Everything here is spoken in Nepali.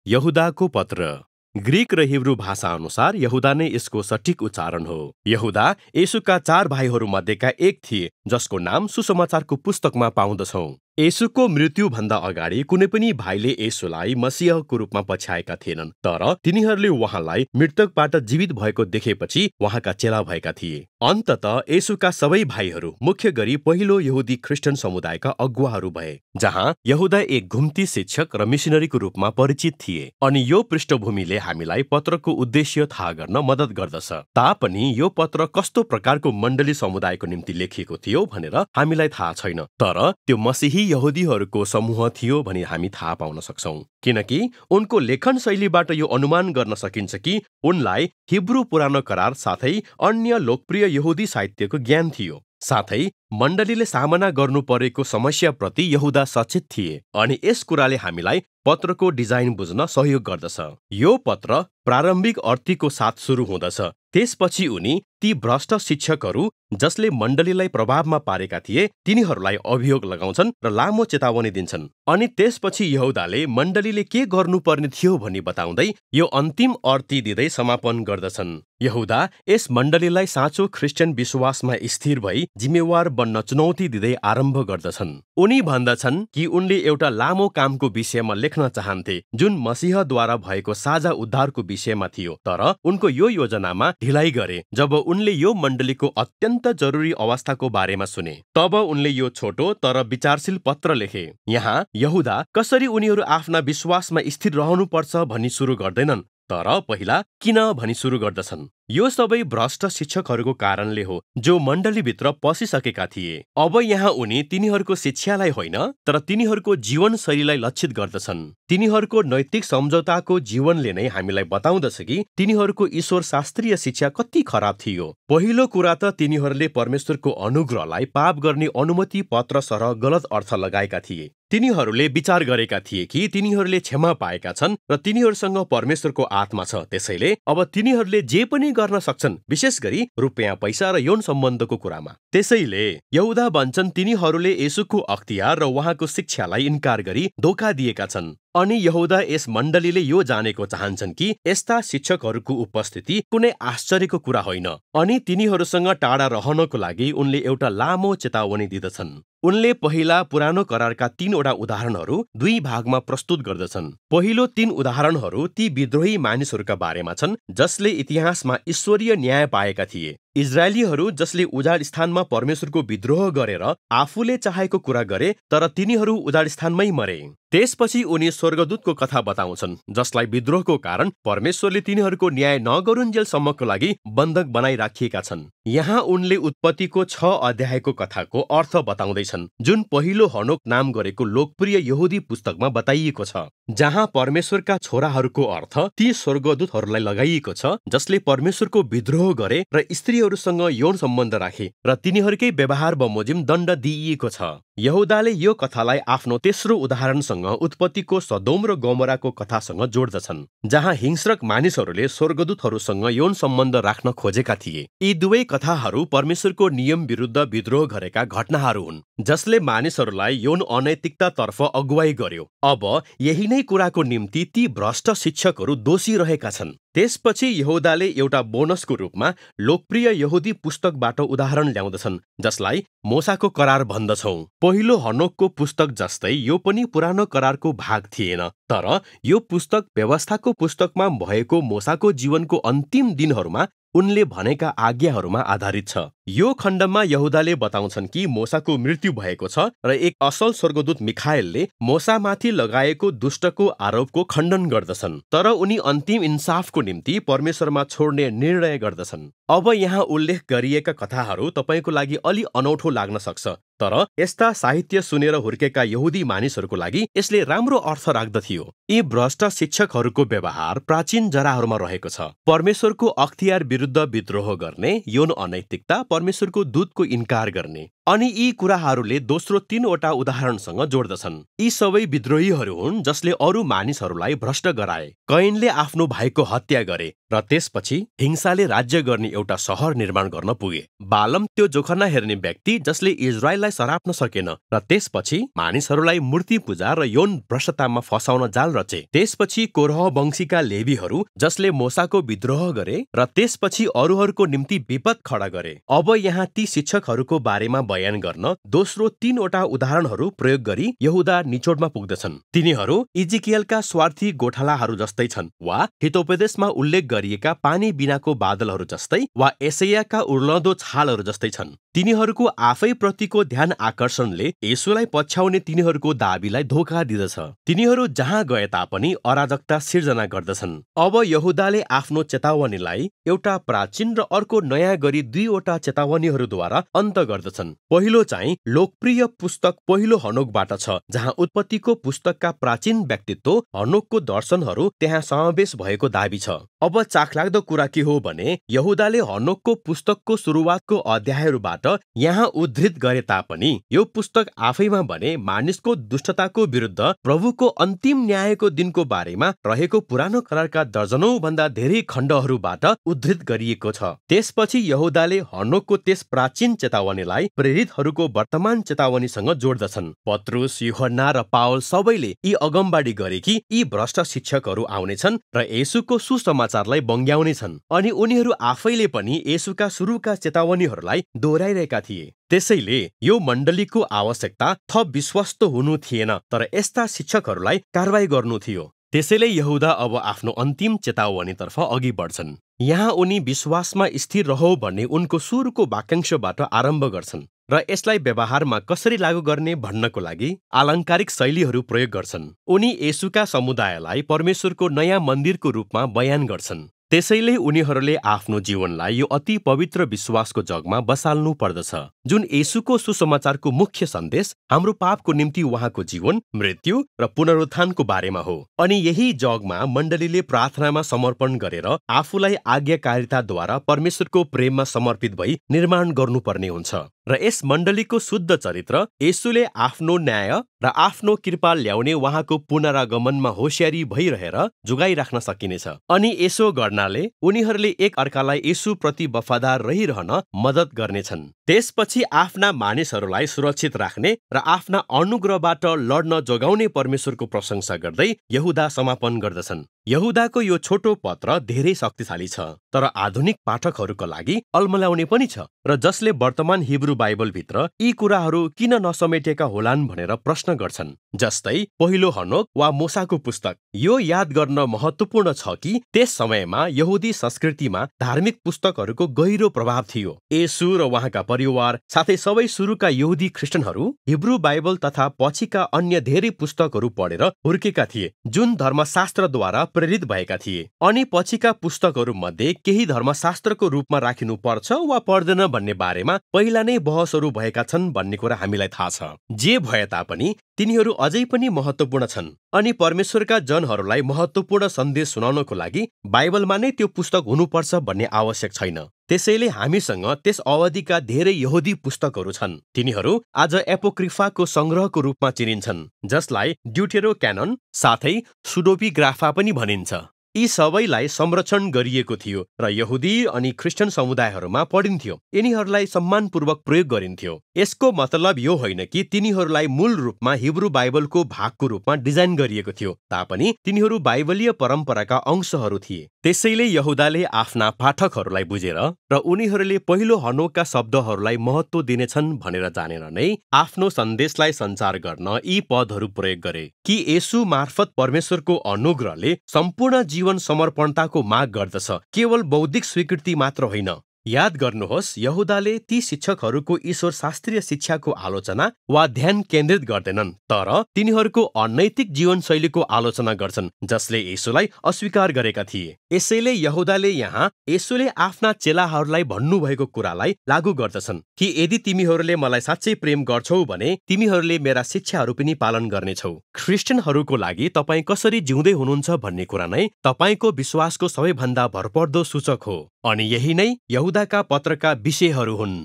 यहुदाको पत्र। ग्रीक र हिब्रू भाषा अनुसार यहुदा नै यसको सठिक उच्चारण हो। यहुदा येशूका 4 भाइहरूमध्येका एक थिए जसको नाम सुसमाचारको पुस्तकमा पाउँदछौँ। येशूको मृत्युभन्दा अगाडि कुनै पनि भाइले येशूलाई मसीहको रूपमा पछ्याएका थिएनन्, तर तिनीहरूले उहाँलाई मृतकबाट जीवित भएको देखेपछि उहाँका चेला भएका थिए। अन्ततः येशूका सबै भाइहरू मुख्य गरी पहिलो यहुदी ख्रिस्टियन समुदायका अगुवाहरू भए, जहाँ यहुदा एक घुम्ती शिक्षक र मिशनरीको रूपमा परिचित थिए। अनि यो पृष्ठभूमिले हामीलाई पत्रको उद्देश्य थाहा गर्न मद्दत गर्दछ। तापनि यो पत्र कस्तो प्रकारको मण्डली समुदायको निम्ति लेखिएको थियो भनेर हामीलाई थाहा छैन, तर त्यो मसीही यहुदीहरूको समूह थियो भनी हामी थाहा पाउन सक्छौं, किनकि उनको लेखन शैलीबाट यो अनुमान गर्न सकिन्छ कि उनलाई हिब्रू पुरानो करार साथै अन्य लोकप्रिय यहुदी साहित्यको ज्ञान थियो। साथै मण्डलीले सामना गर्नु परेको समस्याप्रति यहुदा सचेत थिए, अनि यस कुराले हामीलाई पत्रको डिजाइन बुझ्न सहयोग गर्दछ। यो पत्र प्रारम्भिक अर्थीको साथ सुरु हुँदछ। त्यसपछि उनी ती भ्रष्ट शिक्षकहरू जसले मण्डलीलाई प्रभावमा पारेका थिए तिनीहरूलाई अभियोग लगाउँछन् र लामो चेतावनी दिन्छन्। अनि त्यसपछि यहुदाले मण्डलीले के गर्नुपर्ने थियो भनी बताउँदै यो अन्तिम अर्थी दिँदै समापन गर्दछन्। यहुदा यस मण्डलीलाई साँचो ख्रिस्टियन विश्वासमा स्थिर भई जिम्मेवार बन्न चुनौती दिँदै आरम्भ गर्दछन्। उनी भन्दछन् कि उनले एउटा लामो कामको विषयमा लेख्न चाहन्थे जुन मसीहद्वारा भएको साझा उद्धारको विषयमा थियो, तर उनको यो योजनामा ढिलाइ गरे जब उनले यो मण्डलीको अत्यन्त जरुरी अवस्थाको बारेमा सुने। तब उनले यो छोटो तर विचारशील पत्र लेखे। यहाँ यहुदा कसरी उनीहरू आफ्ना विश्वासमा स्थिर रहनुपर्छ भनी सुरु गर्दैनन्, तर पहिला किन भनी सुरु गर्दछन्। यो सबै भ्रष्ट शिक्षकहरूको कारणले हो जो मण्डलीभित्र पसिसकेका थिए। अब यहाँ उनी तिनीहरूको शिक्षालाई होइन तर तिनीहरूको जीवनशैलीलाई लक्षित गर्दछन्। तिनीहरूको नैतिक सम्झौताको जीवनले नै हामीलाई बताउँदछ कि तिनीहरूको ईश्वर शास्त्रीय शिक्षा कति खराब थियो। पहिलो कुरा त तिनीहरूले परमेश्वरको अनुग्रहलाई पाप गर्ने अनुमति पत्र सरह गलत अर्थ लगाएका थिए। तिनीहरूले विचार गरेका थिए कि तिनीहरूले क्षमा पाएका छन् र तिनीहरूसँग परमेश्वरको आत्मा छ, त्यसैले अब तिनीहरूले जे पनि गर्न सक्छन्, विशेष गरी रुपियाँ पैसा र यौन सम्बन्धको कुरामा। त्यसैले यहुदा भन्छन् तिनीहरूले येशूको अख्तियार र उहाँको शिक्षालाई इन्कार गरी धोका दिएका छन्। अनि यहुदा यस मण्डलीले यो जानेको चाहन्छन् कि यस्ता शिक्षकहरूको उपस्थिति कुनै आश्चर्यको कुरा होइन, अनि तिनीहरूसँग टाढा रहनको लागि उनले एउटा लामो चेतावनी दिँदछन्। उनले पहिला पुरानो करारका 3 वटा उदाहरणहरू 2 भागमा प्रस्तुत गर्दछन्। पहिलो 3 उदाहरणहरू ती विद्रोही मानिसहरूका बारेमा छन् जसले इतिहासमा ईश्वरीय न्याय पाएका थिए। इजरायलीहरू जसले उजाड स्थानमा परमेश्वरको विद्रोह गरेर आफूले चाहेको कुरा गरे, तर तिनीहरू उजाड स्थानमै मरे। त्यसपछि उनी स्वर्गदूतको कथा बताउँछन् जसलाई विद्रोहको कारण परमेश्वरले तिनीहरूको न्याय नगरुन्जेलसम्मको लागि बन्धक बनाइराखिएका छन्। यहाँ उनले उत्पत्तिको 6 अध्यायको कथाको अर्थ बताउँदैछन् जुन पहिलो हनोक नाम गरेको लोकप्रिय यहुदी पुस्तकमा बताइएको छ, जहाँ परमेश्वरका छोराहरूको अर्थ ती स्वर्गदूतहरूलाई लगाइएको छ जसले परमेश्वरको विद्रोह गरे र स्त्रीहरूसँग यौन सम्बन्ध राखे र तिनीहरूकै व्यवहार बमोजिम दण्ड दिइएको छ। यहुदाले यो कथालाई आफ्नो तेस्रो उदाहरणसँग उत्पत्तिको सदोम र गमोराको कथासँग जोड्दछन्, जहाँ हिंस्रक मानिसहरूले स्वर्गदूतहरूसँग यौन सम्बन्ध राख्न खोजेका थिए। यी दुवै कथाहरू परमेश्वरको नियम विरुद्ध विद्रोह गरेका घटनाहरू हुन् जसले मानिसहरूलाई यौन अनैतिकतातर्फ अगुवाई गर्यो। अब यही नै कुराको निम्ति ती भ्रष्ट शिक्षकहरू दोषी रहेका छन्। त्यसपछि यहुदाले एउटा बोनसको रूपमा लोकप्रिय यहुदी पुस्तकबाट उदाहरण ल्याउँदछन् जसलाई मोसाको करार भन्दछौं। पहिलो हनोकको पुस्तक जस्तै यो पनि पुरानो करारको भाग थिएन, तर यो पुस्तक व्यवस्थाको पुस्तकमा भएको मोसाको जीवनको अन्तिम दिनहरूमा उनले भनेका आज्ञाहरूमा आधारित छ। यो खण्डमा यहुदाले बताउँछन् कि मोसाको मृत्यु भएको छ र एक असल स्वर्गदूत मिखाएलले मोसामाथि लगाएको दुष्टको आरोपको खण्डन गर्दछन्, तर उनी अन्तिम इन्साफको निम्ति परमेश्वरमा छोड्ने निर्णय गर्दछन्। अब यहाँ उल्लेख गरिएका कथाहरू तपाईको लागि अलि अनौठो लाग्न सक्छ, तर यस्ता साहित्य सुनेर हुर्केका यहुदी मानिसहरूको लागि यसले राम्रो अर्थ राख्दथ्यो। यी भ्रष्ट शिक्षकहरूको व्यवहार प्राचीन जराहरूमा रहेको छ। परमेश्वरको अख्तियार विरुद्ध विद्रोह गर्ने, यौन अनैतिकता, परमेश्वरको दूतको इन्कार गर्ने, अनि यी कुराहरूले दोस्रो 3वटा उदाहरणसँग जोड्दछन्। यी सबै विद्रोहीहरू हुन् जसले अरू मानिसहरूलाई भ्रष्ट गराए। कैनले आफ्नो भाइको हत्या गरे र त्यसपछि हिंसाले राज्य गर्ने एउटा सहर निर्माण गर्न पुगे। बालम त्यो जोखना हेर्ने व्यक्ति जसले इजरायललाई सराप्न सकेन र त्यसपछि मानिसहरूलाई मूर्ति पूजा र यौन भ्रष्टतामा फसाउन जाल रचे। त्यसपछि कोरह वंशीका लेवीहरू जसले मोसाको विद्रोह गरे र त्यसपछि अरूहरूको निम्ति विपद खडा गरे। अब यहाँ ती शिक्षकहरूको बारेमा बयान गर्न दोस्रो 3वटा उदाहरणहरू प्रयोग गरी यहुदा निचोडमा पुग्दछन्। तिनीहरू इजिकियलका स्वार्थी गोठालाहरू जस्तै छन्, वा हितोपदेशमा उल्लेख गरिएका पानी बिनाको बादलहरू जस्तै, वा एसायाका उर्लदो छालहरू जस्तै छन्। तिनीहरूको आफै प्रतिको ध्यान आकर्षणले येशूलाई पछ्याउने तिनीहरूको दाबीलाई धोका दिदछ। तिनीहरू जहाँ गए तापनि अराजकता सिर्जना गर्दछन्। अब यहुदाले आफ्नो चेतावनीलाई एउटा प्राचीन र अर्को नयाँ गरी 2वटा चेतावनीहरूद्वारा अन्त गर्दछन्। पहिलो चाहिँ लोकप्रिय पुस्तक पहिलो हनोकबाट छ, जहाँ उत्पत्तिको पुस्तकका प्राचीन व्यक्तित्व हनोकको दर्शनहरू त्यहाँ समावेश भएको दाबी छ। अब चाखलाग्दो कुरा के हो भने यहुदाले हनोकको पुस्तकको सुरुवातको अध्यायहरूबाट यहाँ उद्धृत गरे तापनि यो पुस्तक आफैमा भने मानिसको दुष्टताको विरुद्ध प्रभुको अन्तिम न्यायको दिनको बारेमा रहेको पुरानो करारका दर्जनौं भन्दा धेरै खण्डहरूबाट उद्धृत गरिएको छ। त्यसपछि यहुदाले हनोकको त्यस प्राचीन चेतावनीलाई प्रेरितहरूको वर्तमान चेतावनीसँग जोड्दछन्। पत्रुस, यूहन्ना र पावल सबैले यी अगमबाडी गरे कि यी भ्रष्ट शिक्षकहरू आउनेछन् र येशूको सुसमाचारलाई बङ्ग्याउनेछन्, अनि उनीहरू आफैले पनि येशूका सुरुका चेतावनीहरूलाई दोहोऱ्याइरहेका थिए। त्यसैले यो मण्डलीको आवश्यकता थप विश्वस्त हुनु थिएन, तर यस्ता शिक्षकहरूलाई कारवाही गर्नु थियो। त्यसैले यहुदा अब आफ्नो अन्तिम चेतावनीतर्फ अघि बढ्छन्। यहाँ उनी विश्वासमा स्थिर रहो भन्ने उनको सुरुको वाक्यांशबाट आरम्भ गर्छन् र यसलाई व्यवहारमा कसरी लागू गर्ने भन्नको लागि आलङ्कारिक शैलीहरू प्रयोग गर्छन्। उनी येशूका समुदायलाई परमेश्वरको नयाँ मन्दिरको रूपमा बयान गर्छन्। त्यसैले उनीहरूले आफ्नो जीवनलाई यो अति पवित्र विश्वासको जगमा बसाल्नु पर्दछ, जुन येशूको सुसमाचारको मुख्य सन्देश हाम्रो पापको निम्ति उहाँको जीवन, मृत्यु र पुनरुत्थानको बारेमा हो। अनि यही जगमा मण्डलीले प्रार्थनामा समर्पण गरेर आफूलाई आज्ञाकारिताद्वारा परमेश्वरको प्रेममा समर्पित भई निर्माण गर्नुपर्ने हुन्छ। र यस मण्डलीको शुद्ध चरित्र येशूले आफ्नो न्याय र आफ्नो कृपा ल्याउने उहाँको पुनरागमनमा होशियारी भइरहेर जोगाइराख्न सकिनेछ। अनि यसो गर्नाले उनीहरूले एक अर्कालाई येशू प्रति वफादार रहिरहन मद्दत गर्नेछन्। त्यसपछि आफ्ना मानिसहरूलाई सुरक्षित राख्ने र आफ्ना अनुग्रहबाट लड्न जोगाउने परमेश्वरको प्रशंसा गर्दै यहुदा समापन गर्दछन्। यहुदाको यो छोटो पत्र धेरै शक्तिशाली छ, तर आधुनिक पाठकहरूका लागि अल्मल्याउने पनि छ, र जसले वर्तमान हिब्रू बाइबलभित्र यी कुराहरू किन नसमेटेका होलान् भनेर प्रश्न गर्छन्। जस्तै पहिलो हनोक वा मूसाको पुस्तक। यो याद गर्न महत्त्वपूर्ण छ कि त्यस समयमा यहुदी संस्कृतिमा धार्मिक पुस्तकहरूको गहिरो प्रभाव थियो। येशू र उहाँका परिवार साथै सबै सुरुका यहुदी ख्रिस्टनहरू हिब्रू बाइबल तथा पछिका अन्य धेरै पुस्तकहरू पढेर हुर्केका थिए, जुन धर्मशास्त्रद्वारा प्रेरित भएका थिए। अनि पछिका पुस्तकहरू मध्ये केही धर्मशास्त्रको रूपमा राखिनु पर्छ वा पर्दैन भन्ने बारेमा पहिला नै बहसहरू भएका छन् भन्ने कुरा हामीलाई थाहा छ। जे भए तापनि तिनीहरू अझै पनि महत्त्वपूर्ण छन्, अनि परमेश्वरका जनहरूलाई महत्त्वपूर्ण सन्देश सुनाउनको लागि बाइबलमा नै त्यो पुस्तक हुनुपर्छ भन्ने आवश्यक छैन। त्यसैले हामीसँग त्यस अवधिका धेरै यहुदी पुस्तकहरू छन्। तिनीहरू आज एपोक्रिफाको संग्रहको रूपमा चिनिन्छन्, जसलाई ड्युटेरोक्यानन साथै सुडोपिग्राफा पनि भनिन्छ। यी सबैलाई संरक्षण गरिएको थियो र यहुदी अनि ख्रिस्टन समुदायहरूमा पढिन्थ्यो। यिनीहरूलाई सम्मानपूर्वक प्रयोग गरिन्थ्यो। यसको मतलब यो होइन कि तिनीहरूलाई मूल रूपमा हिब्रू बाइबलको भागको रूपमा डिजाइन गरिएको थियो, तापनि तिनीहरू बाइबलीय परम्पराका अंशहरू थिए। त्यसैले यहुदाले आफ्ना पाठकहरूलाई बुझेर र उनीहरूले पहिलो हनोकका शब्दहरूलाई महत्त्व दिनेछन् भनेर जानेर नै आफ्नो सन्देशलाई सञ्चार गर्न यी पदहरू प्रयोग गरे कि येशू मार्फत परमेश्वरको अनुग्रहले सम्पूर्ण जीवन समर्पणताको माग गर्दछ, केवल बौद्धिक स्वीकृति मात्र होइन। याद गर्नुहोस्, यहुदाले ती शिक्षकहरूको ईश्वर शास्त्रीय शिक्षाको आलोचना वा ध्यान केन्द्रित गर्दैनन्, तर तिनीहरूको अनैतिक जीवनशैलीको आलोचना गर्छन् जसले येशूलाई अस्वीकार गरेका थिए। यसैले यहुदाले यहाँ येशूले आफ्ना चेलाहरूलाई भन्नुभएको कुरालाई लागू गर्दछन् कि यदि तिमीहरूले मलाई साँच्चै प्रेम गर्छौ भने तिमीहरूले मेरा शिक्षाहरू पनि पालन गर्नेछौ। ख्रिस्टियनहरूको लागि तपाईँ कसरी जिउँदै हुनुहुन्छ भन्ने कुरा नै तपाईँको विश्वासको सबैभन्दा भरपर्दो सूचक हो, अनि यही नै यहुदाका पत्रका विषयहरू हुन्।